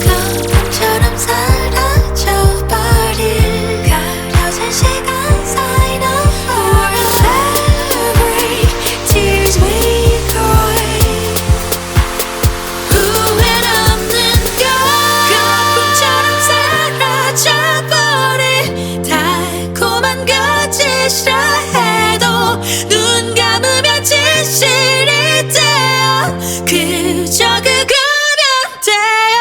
거품처럼 사라져버릴 가려진 시간 사이 no more every tears we cry 후회는 없는 걸 거품처럼 사라져버릴 달콤한 거짓이라 해도 눈 감으면 진실이 되어 그저 그거면 돼요.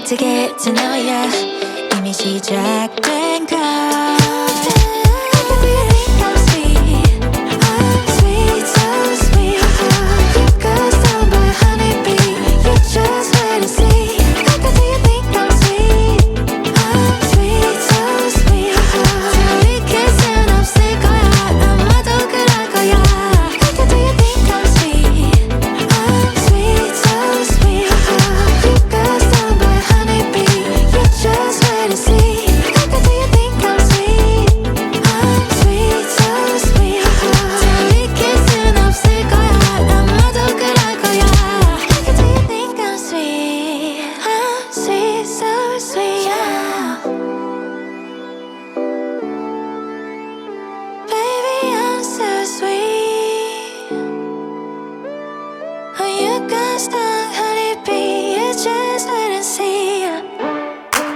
To get to know ya 이미 시작된 걸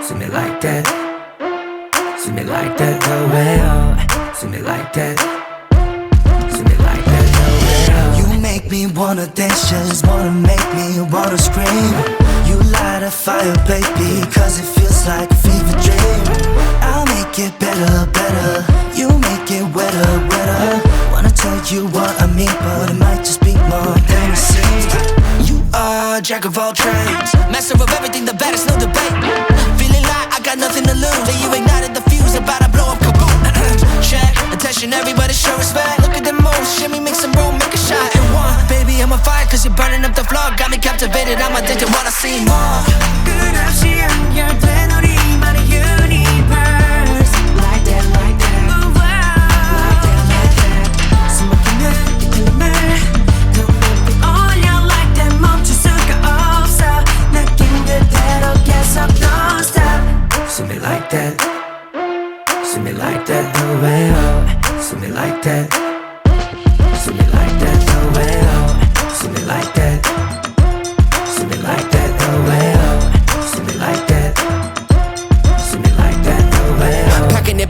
See me like that, see me like that, oh well. See me like that, see me like that, oh well. You make me wanna dance, just wanna make me wanna scream. You light a fire, baby, cause it feels like a fever dream. I'll make it better, better, you make it wetter, wetter. Wanna tell you what I mean, but it might just be more than it seems. You are jack of all trades, master of everything, the baddest, no debate. Feeling like I got nothing to lose, then you ignited the fuse, about to blow up, kaboom. Check, attention, everybody show respect. Look at the moves, shimmy, make some room, make a shot. And one, baby, I'm on fire, cause you're burning up the floor. Got me captivated, I'm addicted, wanna see more. 끝없이 연결된 우리만의 universe. Like that, like that. Like that, like that. 숨막히는 이 들림을 더 높이 올려 like that. 멈출 수가 없어. 느낀 그대로 계속 don't stop. See me like that, see me like that, oh well. See me like that, see me like that, oh well. See me like that, see me like that, oh well. See me like that, see me like that.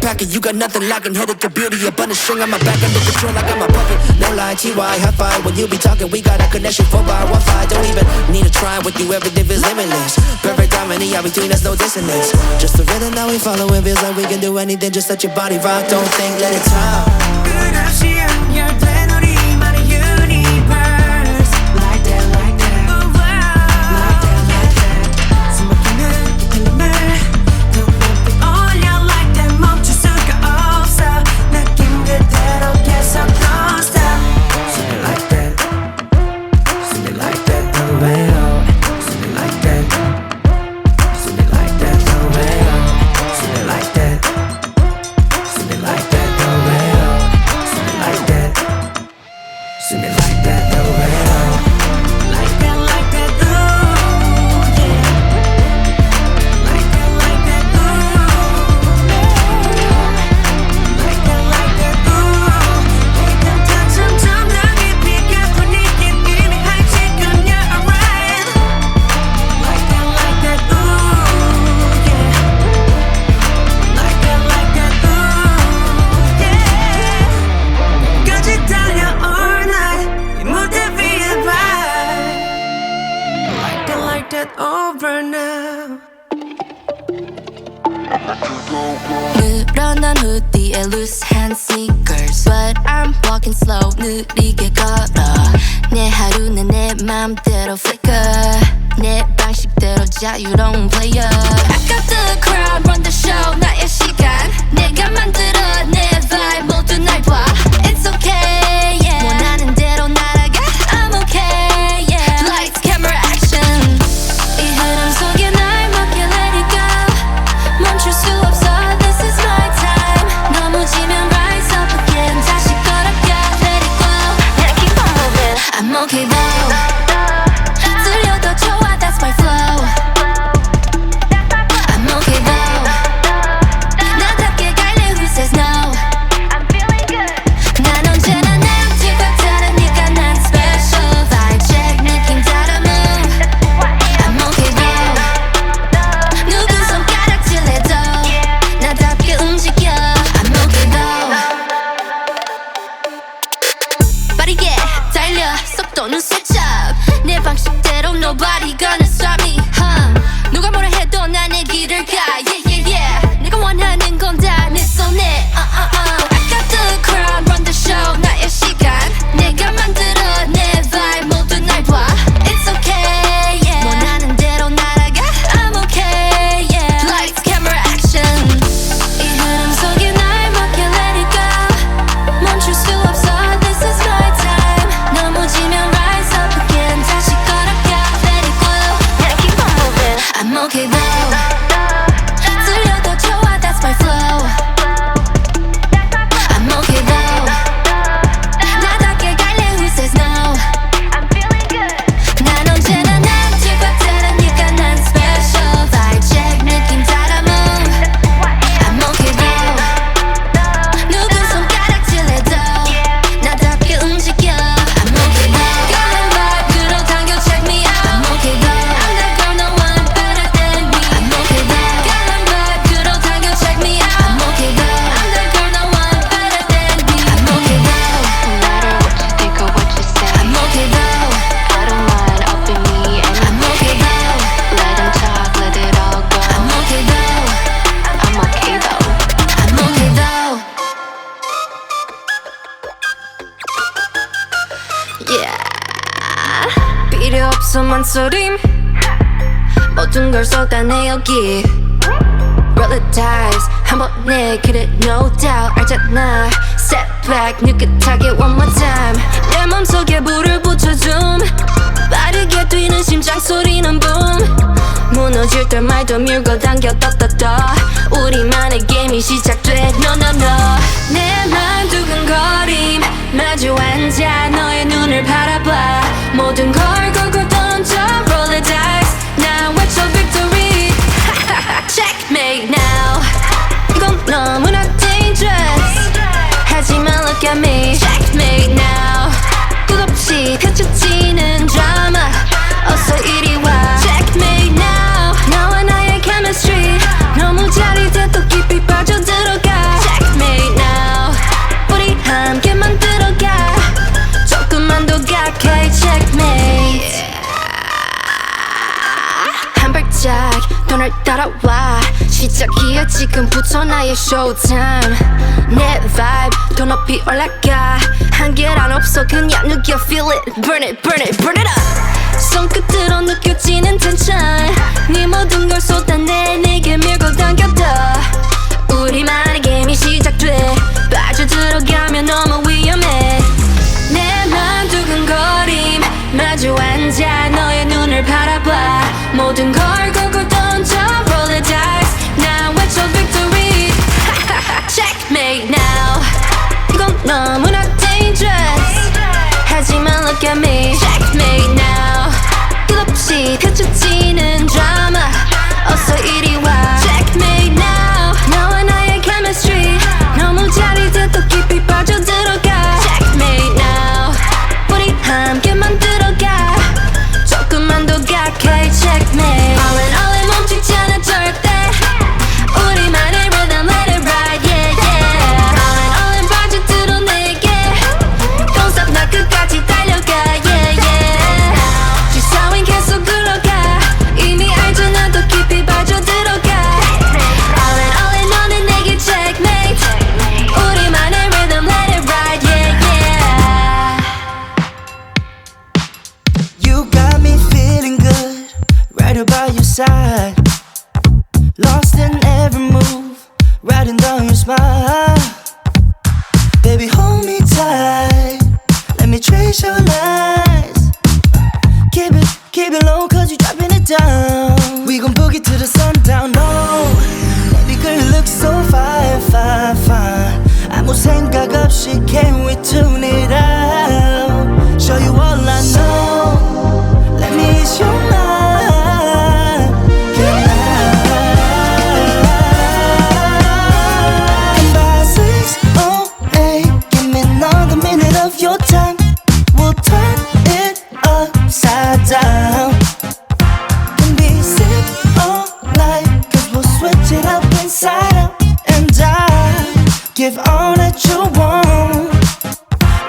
pack it. You got nothing lacking, headed to beauty. A bunch of string on my back, under control, I got my puppet. No lie, TY, high five. When you be talking, we got a connection 4x Wi-Fi. Don't even need to try with you, everything feels limitless. Perfect harmony, yeah, between us, no dissonance. Just the rhythm that we follow, it feels like we can do anything. Just let your body rock, don't think, let it talk. 끝없이 연결된 우리만의 universe. Like that, like that. Oh, wow. Like that, like that. 숨막히는 이 떨림을 더 높이 올려. Like that, 멈출 수가 없어. 느낌 그대로 계속 don't stop. See me like that. See me like that, the way oh. See me like that. See me like that, the way oh. See me like that. See me like that, the way oh. See me like that. See me like that, the way oh. Like that, ooh, yeah. Like that, ooh, yeah. Like that, ooh. 일단 점점 더 깊이 가 분위기 이미 high 지금 you're alright. Like that, ooh, yeah. Like that, ooh, yeah. 끝까지 달려 all night 이 무대 위에 vibe. Like that, over now. 늘어난 후디에 loose hand sneakers But I'm walking slow 느리게 걸어 내 하루는 내 맘대로 flicker 내 방식대로 자유로운 player I got the crowd run the show 나의 시간 내가 만들어 내 vibe 모두 날 봐 It's okay yeah 원하는 대로 날아가 I'm okay yeah Lights camera action 이 흐름 속에 날 맡겨 let it go 멈출 수 없어 this is my time 넘어지면 rise up again 다시 걸어가 let it go yeah keep on moving I'm okay though 들려도 좋아 that's my flow I'm okay though 나답게 갈래 who says no I'm feeling good 난 언제나 남들과 다르니까 난 special vibe check 느낌 따라 move I'm okay though 누구 손가락질해도 나답게 움직여 I'm okay though 빠르게 달려 속도는 살짝 내 방식대로 nobody gonna stop me 누가 뭐라 해도 난 내 길을 가 yeah yeah yeah 내가 원하는 건 다 내 손에 I got the crowd run the show 나의 시간 내가 만들어 내 vibe 모두 날 봐 It's okay yeah 원하는 대로 날아가 I'm okay yeah Lights camera action 이 흐름 속에 날 맡겨 let it go 멈출 수 없어 this is my time 넘어지면 rise up again 다시 걸어가 let it go yeah keep on moving I'm okay though 들려도 좋아 that's my flow I'm okay though 나답게 갈래 who says no I'm feeling good 난 언제나 남들과 다르니까 난 special vibe check 느낌 따라 move I'm okay though 누구 손가락질해도 나답게 움직여 I'm okay though 강한 vibe 끌어당겨 check me out I'm okay though I'm that girl no one better than me I'm okay though 강한 vibe 끌어당겨 check me out I'm okay though I'm that girl no one better than me I'm okay though no matter what you think or what you say I'm okay though I don't mind upping me and I'm okay though let them talk let it all go I'm okay though I'm okay though I'm okay though yeah 필요 없어 만소림 모든 걸 쏟아내 여기 Roll the dice 한 번에 그래 no doubt 알잖아 Step back 느긋하게 one more time 내 맘속에 불을 붙여줌 빠르게 뛰는 심장 소리는 boom 무너질 때 말도 밀고 당겨 떠떠떠 우리만의 게임이 시작돼 no no no 내 맘 두근거림 마주 앉아 너의 눈을 바라봐 모든 걸 걸고 던져 roll the dice now what's your victory checkmate now 이건 너무나 dangerous 하지만 look at me checkmate now 끝없이 펼쳐지는 드라마 어서 이리 와 checkmate now 나와 나의 chemistry 너무 잘 이제 또 깊이 빠져들어가 널 따라와 시작이야 지금부터 나의 showtime 내 vibe 더 높이 올라가 한계란 없어 그냥 느껴 feel it burn it burn it burn it up 손끝으로 느껴지는 tension 네 모든 걸 쏟아내 내게 밀고 당겨다 우리만의 게임이 시작돼 빠져들어가면 너무 위험해 내 맘 두근거림 마주 앉아 너의 눈을 바라봐 모든 걸 걸고 던져 roll the dice now it's your victory checkmate now 이건 너무나 dangerous 하지만 look at me checkmate now 끝없이 펼쳐지는 드라마 어서 이리 와 checkmate now 너와 나의 chemistry 너무 잘 이제 더 깊이 빠져들어가 checkmate now 우리 함께 만들어가 조금만 더 가까이 checkmate all in 멈추지 않아 절대 우리만의 rhythm let it ride yeah yeah all in 빠져들어 내게 Don't stop 나 끝까지 달려가 yeah yeah 지사윈 계속 흘러가 이미 알잖아 더 깊이 빠져들어가 all in 너는 내게 checkmate 우리만의 rhythm let it ride yeah yeah You got me feeling good, right by your side. Lost in every move, riding down your smile. Baby, hold me tight, let me trace your lies. Keep it low, cause you dropping it down. We gon' boogie to the sundown, no. Baby girl, you look so fine, fine, fine. 아무 생각 없이 can we tune it out? Show you all I know. Let me ease your mind. Come by 6:08, give me another minute of your time. We'll turn it upside down. Can be sick all night, cause we'll switch it up inside out. And I give all that you want.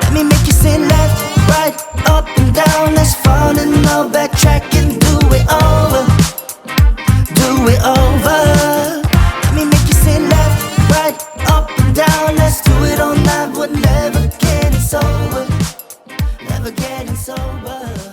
Let me make you say left, right, up and down. Let's fall in love, backtrack and do it over. Do it over. Let me make you say left, right, up and down. Let's do it all night. We're never getting sober. Never getting sober.